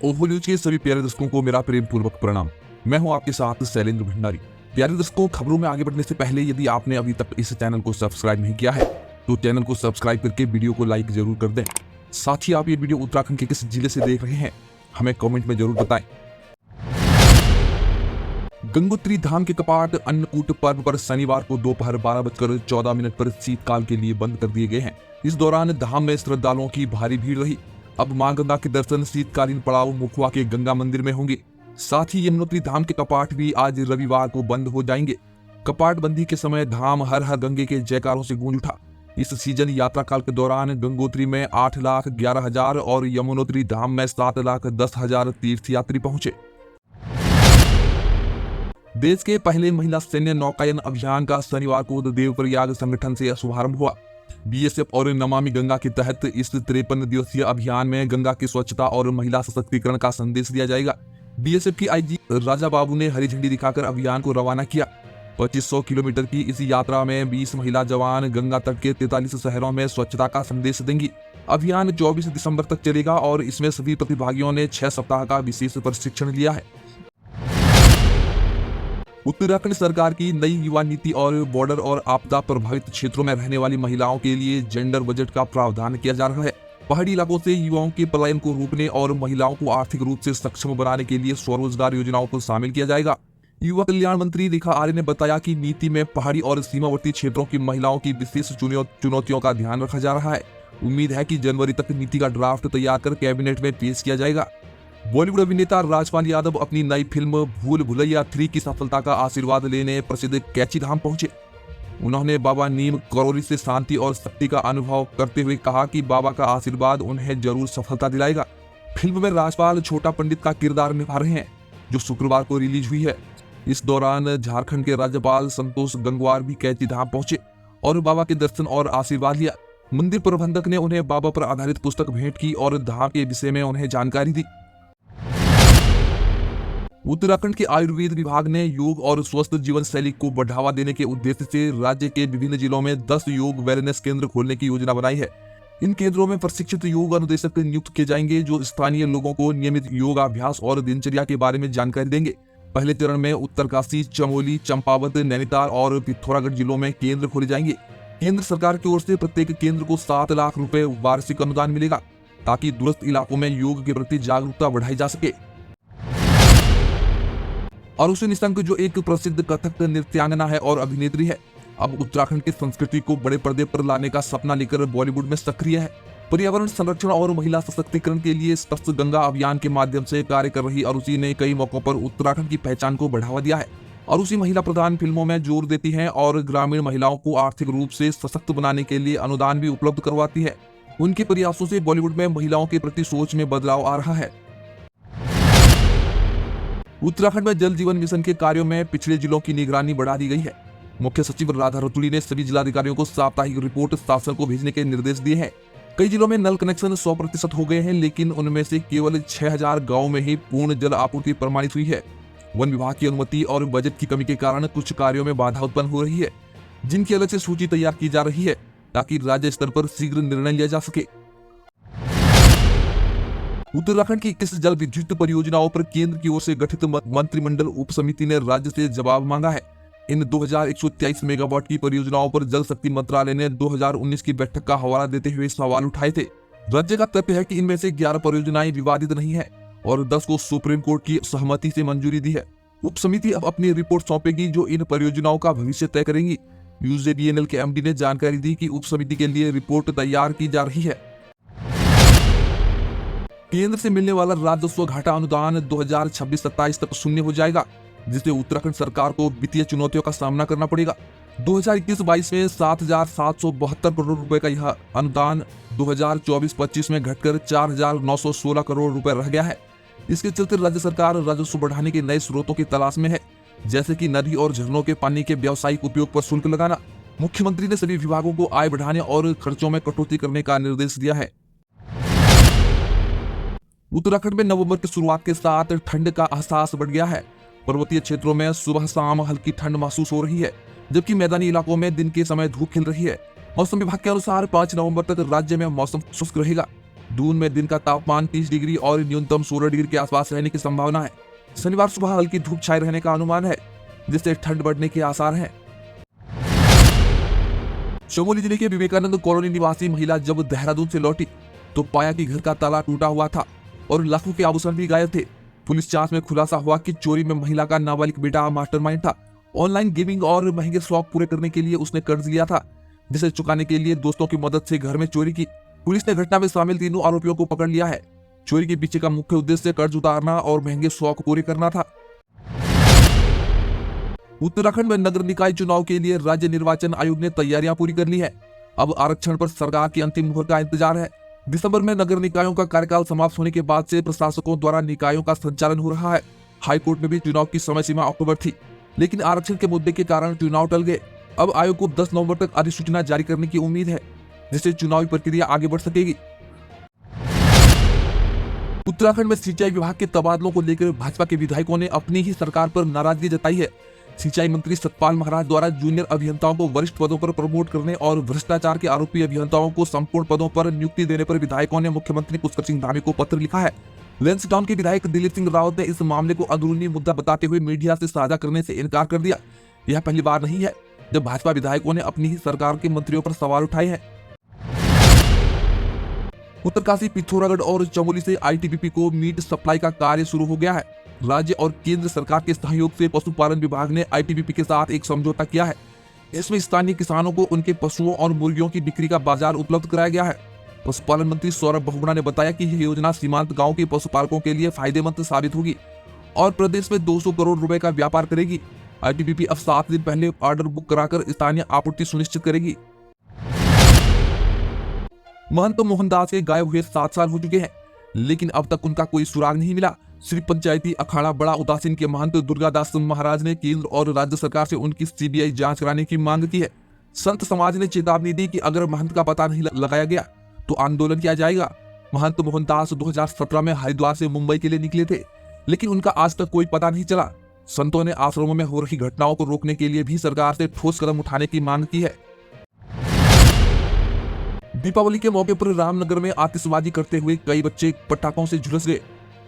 ओहो न्यूज के सभी प्यारे दर्शकों को मेरा प्रेम पूर्वक प्रणाम। मैं हूं आपके साथ शैलेंद्र भंडारी। प्यारे दर्शकों, खबरों में आगे बढ़ने से पहले यदि आपने अभी तक इस चैनल को सब्सक्राइब नहीं किया है तो चैनल को सब्सक्राइब करके वीडियो को लाइक जरूर कर दें। साथ ही आप ये वीडियो उत्तराखंड के किस जिले से देख रहे हैं हमें कमेंट में जरूर बताएं। गंगोत्री धाम के कपाट अन्नकूट पर्व पर शनिवार को दोपहर 12:14 पर शीतकाल के लिए बंद कर दिए गए हैं। इस दौरान धाम में श्रद्धालुओं की भारी भीड़ रही। अब मां गंगा के दर्शन शीतकालीन पड़ाव मुखवा के गंगा मंदिर में होंगे। साथ ही यमुनोत्री धाम के कपाट भी आज रविवार को बंद हो जाएंगे। कपाट बंदी के समय धाम हर हर गंगे के जयकारों से गूंज उठा। इस सीजन यात्रा काल के दौरान गंगोत्री में 8,11,000 और यमुनोत्री धाम में 7,10,000 तीर्थयात्री पहुंचे। देश के पहले महिला सैन्य नौकायन अभियान का शनिवार को देवप्रयाग संगठन से शुभारंभ हुआ। बीएसएफ और नमामि गंगा के तहत इस 53 दिवसीय अभियान में गंगा की स्वच्छता और महिला सशक्तिकरण का संदेश दिया जाएगा। बीएसएफ की आईजी राजा बाबू ने हरी झंडी दिखाकर अभियान को रवाना किया। 2500 किलोमीटर की इस यात्रा में 20 महिला जवान गंगा तट के 43 शहरों में स्वच्छता का संदेश देंगी। अभियान 24 दिसंबर तक चलेगा और इसमें सभी प्रतिभागियों ने 6 सप्ताह का विशेष प्रशिक्षण लिया है। उत्तराखंड सरकार की नई युवा नीति और बॉर्डर और आपदा प्रभावित क्षेत्रों में रहने वाली महिलाओं के लिए जेंडर बजट का प्रावधान किया जा रहा है। पहाड़ी इलाकों से युवाओं के पलायन को रोकने और महिलाओं को आर्थिक रूप से सक्षम बनाने के लिए स्वरोजगार योजनाओं को शामिल किया जाएगा। युवा कल्याण मंत्री रेखा आर्य ने बताया कि नीति में पहाड़ी और सीमावर्ती क्षेत्रों की महिलाओं की विशेष चुनौतियों का ध्यान रखा जा रहा है। उम्मीद है कि जनवरी तक नीति का ड्राफ्ट तैयार कर कैबिनेट में पेश किया जाएगा। बॉलीवुड अभिनेता राजपाल यादव अपनी नई फिल्म भूल भुलैया 3 की सफलता का आशीर्वाद लेने प्रसिद्ध कैची धाम पहुंचे। उन्होंने बाबा नीम करोली से शांति और शक्ति का अनुभव करते हुए कहा कि बाबा का आशीर्वाद उन्हें जरूर सफलता दिलाएगा। फिल्म में राजपाल छोटा पंडित का किरदार निभा रहे हैं, जो शुक्रवार को रिलीज हुई है। इस दौरान झारखंड के राज्यपाल संतोष गंगवार भी कैची धाम पहुंचे और बाबा के दर्शन और आशीर्वाद लिया। मंदिर प्रबंधक ने उन्हें बाबा पर आधारित पुस्तक भेंट की और धाम के विषय में उन्हें जानकारी दी। उत्तराखंड के आयुर्वेद विभाग ने योग और स्वस्थ जीवन शैली को बढ़ावा देने के उद्देश्य से राज्य के विभिन्न जिलों में 10 योग वेलनेस केंद्र खोलने की योजना बनाई है। इन केंद्रों में प्रशिक्षित योग अनुदेशक नियुक्त किए जाएंगे, जो स्थानीय लोगों को नियमित योगाभ्यास और दिनचर्या के बारे में जानकारी देंगे। पहले चरण में उत्तरकाशी, चमोली, चंपावत, नैनीताल और पिथौरागढ़ जिलों में केंद्र खोले जाएंगे। केंद्र सरकार की ओर से प्रत्येक केंद्र को 7 लाख रुपए वार्षिक अनुदान मिलेगा, ताकि दूरस्थ इलाकों में योग के प्रति जागरूकता बढ़ाई जा सके। आरुषि निशंक, जो एक प्रसिद्ध कथक नृत्यांगना है और अभिनेत्री है, अब उत्तराखंड की संस्कृति को बड़े पर्दे पर लाने का सपना लेकर बॉलीवुड में सक्रिय है। पर्यावरण संरक्षण और महिला सशक्तिकरण के लिए स्वस्थ गंगा अभियान के माध्यम से कार्य कर रही आरुषि ने कई मौकों पर उत्तराखंड की पहचान को बढ़ावा दिया है। आरुषि महिला प्रधान फिल्मों में जोर देती है और ग्रामीण महिलाओं को आर्थिक रूप से सशक्त बनाने के लिए अनुदान भी उपलब्ध करवाती है। उनके प्रयासों से बॉलीवुड में महिलाओं के प्रति सोच में बदलाव आ रहा है। उत्तराखंड में जल जीवन मिशन के कार्यों में पिछड़े जिलों की निगरानी बढ़ा दी गई है। मुख्य सचिव राधा रतुड़ी ने सभी जिलाधिकारियों को साप्ताहिक रिपोर्ट शासन को भेजने के निर्देश दिए हैं। कई जिलों में नल कनेक्शन 100% हो गए हैं, लेकिन उनमें से केवल 6,000 गाँव में ही पूर्ण जल आपूर्ति प्रमाणित हुई है। वन विभाग की अनुमति और बजट की कमी के कारण कुछ कार्यों में बाधा उत्पन्न हो रही है, जिनकी अलग से सूची तैयार की जा रही है ताकि राज्य स्तर पर शीघ्र निर्णय लिया जा सके। उत्तराखंड की 21 जल विद्युत परियोजनाओं पर केंद्र की ओर से गठित मंत्रिमंडल उप समिति ने राज्य से जवाब मांगा है। इन 2123 मेगावाट की परियोजनाओं पर जल शक्ति मंत्रालय ने 2019 की बैठक का हवाला देते हुए सवाल उठाए थे। राज्य का तथ्य है कि इनमें से 11 परियोजनाएं विवादित नहीं है और 10 को सुप्रीम कोर्ट की सहमति से मंजूरी दी है। उप समिति अब अपनी रिपोर्ट सौंपेगी, जो इन परियोजनाओं का भविष्य तय करेंगी। यूजेबीएनएल के एमडी ने जानकारी दी कि उप समिति के लिए रिपोर्ट तैयार की जा रही है। केंद्र से मिलने वाला राजस्व घाटा अनुदान 2026-27 तक शून्य हो जाएगा, जिससे उत्तराखंड सरकार को वित्तीय चुनौतियों का सामना करना पड़ेगा। 2021-22 में 7,772 करोड़ रुपए का यह अनुदान 2024-25 में घटकर 4,916 करोड़ रुपए रह गया है। इसके चलते राज्य सरकार राजस्व बढ़ाने के नए स्रोतों की तलाश में है, जैसे कि नदी और झरनों के पानी के व्यावसायिक उपयोग पर शुल्क लगाना। मुख्यमंत्री ने सभी विभागों को आय बढ़ाने और खर्चों में कटौती करने का निर्देश दिया है। उत्तराखंड में नवंबर की शुरुआत के साथ ठंड का एहसास बढ़ गया है। पर्वतीय क्षेत्रों में सुबह शाम हल्की ठंड महसूस हो रही है, जबकि मैदानी इलाकों में दिन के समय धूप खिल रही है। मौसम विभाग के अनुसार 5 नवंबर तक राज्य में मौसम शुष्क रहेगा। दून में दिन का तापमान 30 डिग्री और न्यूनतम 16 डिग्री के आसपास रहने की संभावना है। शनिवार सुबह हल्की धूप छाए रहने का अनुमान है, जिससे ठंड बढ़ने के आसार हैं। चमोली जिले के विवेकानंद कॉलोनी निवासी महिला जब देहरादून से लौटी तो पाया कि घर का ताला टूटा हुआ था और लाखों के आभूषण भी गायब थे। पुलिस जांच में खुलासा हुआ कि चोरी में महिला का नाबालिग बेटा मास्टरमाइंड था। ऑनलाइन गेमिंग और महंगे शौक पूरे करने के लिए उसने कर्ज लिया था, जिसे चुकाने के लिए दोस्तों की मदद से घर में चोरी की। पुलिस ने घटना में शामिल तीनों आरोपियों को पकड़ लिया है। चोरी के पीछे का मुख्य उद्देश्य कर्ज उतारना और महंगे शौक पूरे करना था। उत्तराखंड में नगर निकाय चुनाव के लिए राज्य निर्वाचन आयोग ने तैयारियां पूरी कर ली है। अब आरक्षण पर सरकार की अंतिम मुहर का इंतजार है। दिसंबर में नगर निकायों का कार्यकाल समाप्त होने के बाद से प्रशासकों द्वारा निकायों का संचालन हो रहा है। हाईकोर्ट में भी चुनाव की समय सीमा अक्टूबर थी, लेकिन आरक्षण के मुद्दे के कारण चुनाव टल गए। अब आयोग को 10 नवंबर तक अधिसूचना जारी करने की उम्मीद है, जिससे चुनावी प्रक्रिया आगे बढ़ सकेगी। उत्तराखंड में सिंचाई विभाग के तबादलों को लेकर भाजपा के विधायकों ने अपनी ही सरकार पर नाराजगी जताई है। सिंचाई मंत्री सतपाल महाराज द्वारा जूनियर अभियंताओं को वरिष्ठ पदों पर प्रमोट करने और भ्रष्टाचार के आरोपी अभियंताओं को संपूर्ण पदों पर नियुक्ति देने पर विधायकों ने मुख्यमंत्री पुष्कर सिंह धामी को पत्र लिखा है। लैंसडाउन के विधायक दिलीप सिंह रावत ने इस मामले को अंदरूनी मुद्दा बताते हुए मीडिया से साझा करने से इनकार कर दिया। यह पहली बार नहीं है जब भाजपा विधायकों ने अपनी ही सरकार के मंत्रियों पर सवाल उठाए हैं। उत्तरकाशी, पिथौरागढ़ और चमोली से आईटीबीपी को मीट सप्लाई का कार्य शुरू हो गया है। राज्य और केंद्र सरकार के सहयोग से पशुपालन विभाग ने आईटीबीपी के साथ एक समझौता किया है। इसमें स्थानीय किसानों को उनके पशुओं और मुर्गियों की बिक्री का बाजार उपलब्ध कराया गया है। पशुपालन मंत्री सौरभ बहुगुणा ने बताया कि यह योजना सीमांत गांव के पशुपालकों के लिए फायदेमंद साबित होगी और प्रदेश में 200 करोड़ रुपए का व्यापार करेगी। आईटीबीपी अब 7 दिन पहले ऑर्डर बुक कराकर स्थानीय आपूर्ति सुनिश्चित करेगी। महंत मोहनदास के गायब हुए 7 साल हो चुके हैं, लेकिन अब तक उनका कोई सुराग नहीं मिला। श्री पंचायती अखाड़ा बड़ा उदासीन के महंत दुर्गादास महाराज ने केंद्र और राज्य सरकार से उनकी सीबीआई जांच कराने की मांग की है। संत समाज ने चेतावनी दी कि अगर महंत का पता नहीं लगाया गया तो आंदोलन किया जाएगा। महंत मोहनदास 2017 में हरिद्वार से मुंबई के लिए निकले थे, लेकिन उनका आज तक कोई पता नहीं चला। संतों ने आश्रमों में हो रही घटनाओं को रोकने के लिए भी सरकार से ठोस कदम उठाने की मांग की है। दीपावली के मौके पर रामनगर में आतिशबाजी करते हुए कई बच्चे पटाखों से झुलस गए।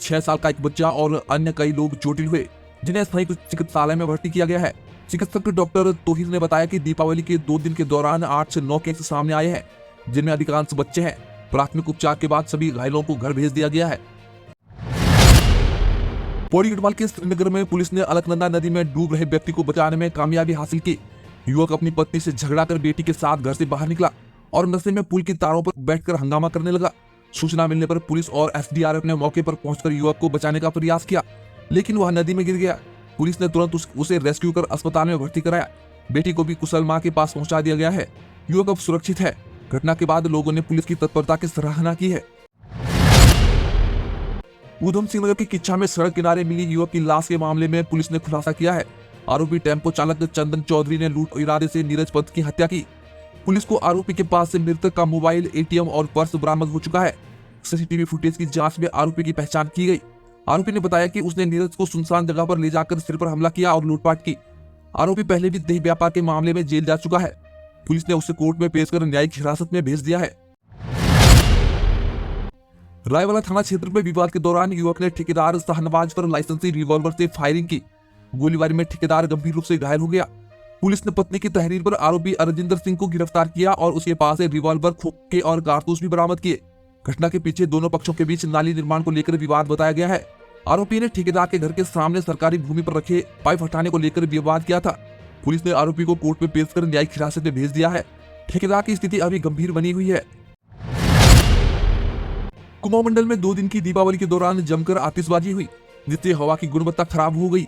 6 साल का एक बच्चा और अन्य कई लोग चोटिल हुए, जिन्हें स्थायी चिकित्सालय में भर्ती किया गया है। चिकित्सक डॉक्टर तोहिर ने बताया कि दीपावली के 2 दिन के दौरान 8 से 9 केस सामने आए हैं, जिनमें अधिकांश बच्चे हैं। प्राथमिक उपचार के बाद सभी घायलों को घर भेज दिया गया है। पौड़ी गढ़वाल के श्रीनगर में पुलिस ने अलकनंदा नदी में डूब रहे व्यक्ति को बचाने में कामयाबी हासिल की। युवक अपनी पत्नी से झगड़ा कर बेटी के साथ घर से बाहर निकला और नशे में पुल की तारों पर बैठकर हंगामा करने लगा। सूचना मिलने पर पुलिस और एसडीआरएफ ने मौके पर पहुंचकर युवक को बचाने का प्रयास किया, लेकिन वह नदी में गिर गया। पुलिस ने तुरंत उसे रेस्क्यू कर अस्पताल में भर्ती कराया। बेटी को भी कुशल मां के पास पहुंचा दिया गया है। युवक अब सुरक्षित है। घटना के बाद लोगों ने पुलिस की तत्परता की सराहना की है। उधम सिंह नगर की किच्छा में सड़क किनारे मिली युवक की लाश के मामले में पुलिस ने खुलासा किया है। आरोपी टेम्पो चालक चंदन चौधरी ने लूट इरादे से नीरज पंत की हत्या की। पुलिस को आरोपी के पास से मृतक का मोबाइल, एटीएम और पर्स बरामद हो चुका है। सीसीटीवी फुटेज की जांच में आरोपी की पहचान की गई। आरोपी ने बताया कि उसने नीरज को सुनसान जगह पर ले जाकर सिर पर हमला किया और लूटपाट की। आरोपी पहले भी देह व्यापार के मामले में जेल जा चुका है। पुलिस ने उसे कोर्ट में पेश कर न्यायिक हिरासत में भेज दिया है। रायवाला थाना क्षेत्र में विवाद के दौरान युवक ने ठेकेदार शाहनवाज पर लाइसेंसी रिवॉल्वर से फायरिंग की। गोलीबारी में ठेकेदार गंभीर रूप से घायल हो गया। पुलिस ने पत्नी की तहरीर पर आरोपी अरजिंदर सिंह को गिरफ्तार किया और उसके पास से रिवॉल्वर, खोखे और कारतूस भी बरामद किए। घटना के पीछे दोनों पक्षों के बीच नाली निर्माण को लेकर विवाद बताया गया है। आरोपी ने ठेकेदार के घर के सामने सरकारी भूमि पर रखे पाइप हटाने को लेकर विवाद किया था। पुलिस ने आरोपी को कोर्ट में पेश कर न्यायिक हिरासत में भेज दिया है। ठेकेदार की स्थिति अभी गंभीर बनी हुई है। कुमाऊं मंडल में 2 दिन की दीपावली के दौरान जमकर आतिशबाजी हुई, जिससे हवा की गुणवत्ता खराब हो गई।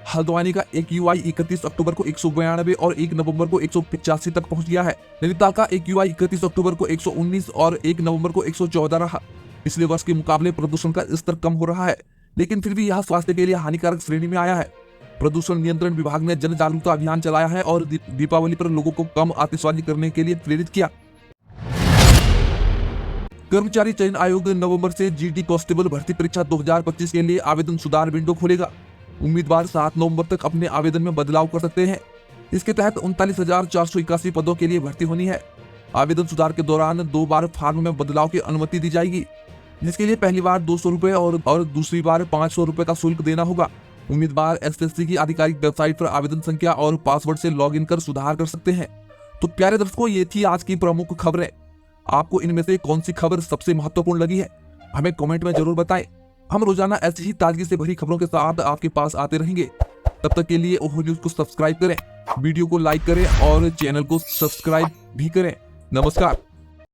हल्द्वानी का AQI 31 अक्टूबर को 192 और 1 नवंबर को 185 तक पहुंच गया है। नैनीताल का AQI 31 अक्टूबर को 119 और 1 नवंबर को 114 रहा। पिछले वर्ष के मुकाबले प्रदूषण का स्तर कम हो रहा है, लेकिन फिर भी यह स्वास्थ्य के लिए हानिकारक श्रेणी में आया है। प्रदूषण नियंत्रण विभाग ने जन जागरूकता अभियान चलाया है और दीपावली पर लोगों को कम आतिशबाजी करने के लिए प्रेरित किया। कर्मचारी चयन आयोग नवंबर से GD कांस्टेबल भर्ती परीक्षा 2025 के लिए आवेदन सुधार विंडो खोलेगा। उम्मीदवार 7 नवंबर तक अपने आवेदन में बदलाव कर सकते हैं। इसके तहत 39,481 पदों के लिए भर्ती होनी है। आवेदन सुधार के दौरान 2 बार फॉर्म में बदलाव की अनुमति दी जाएगी, जिसके लिए पहली बार 200 रुपए और दूसरी बार 500 रुपए का शुल्क देना होगा। उम्मीदवार एसएससी की आधिकारिक वेबसाइट पर आवेदन संख्या और पासवर्ड से लॉगिन कर सुधार कर सकते हैं। तो प्यारे दर्शकों, ये थी आज की प्रमुख खबरें। आपको इनमें से कौन सी खबर सबसे महत्वपूर्ण लगी है, हमें कमेंट में जरूर बताएं। हम रोजाना ऐसी ही ताजगी से भरी खबरों के साथ आपके पास आते रहेंगे। तब तक के लिए ओहो न्यूज को सब्सक्राइब करें, वीडियो को लाइक करें और चैनल को सब्सक्राइब भी करें। नमस्कार।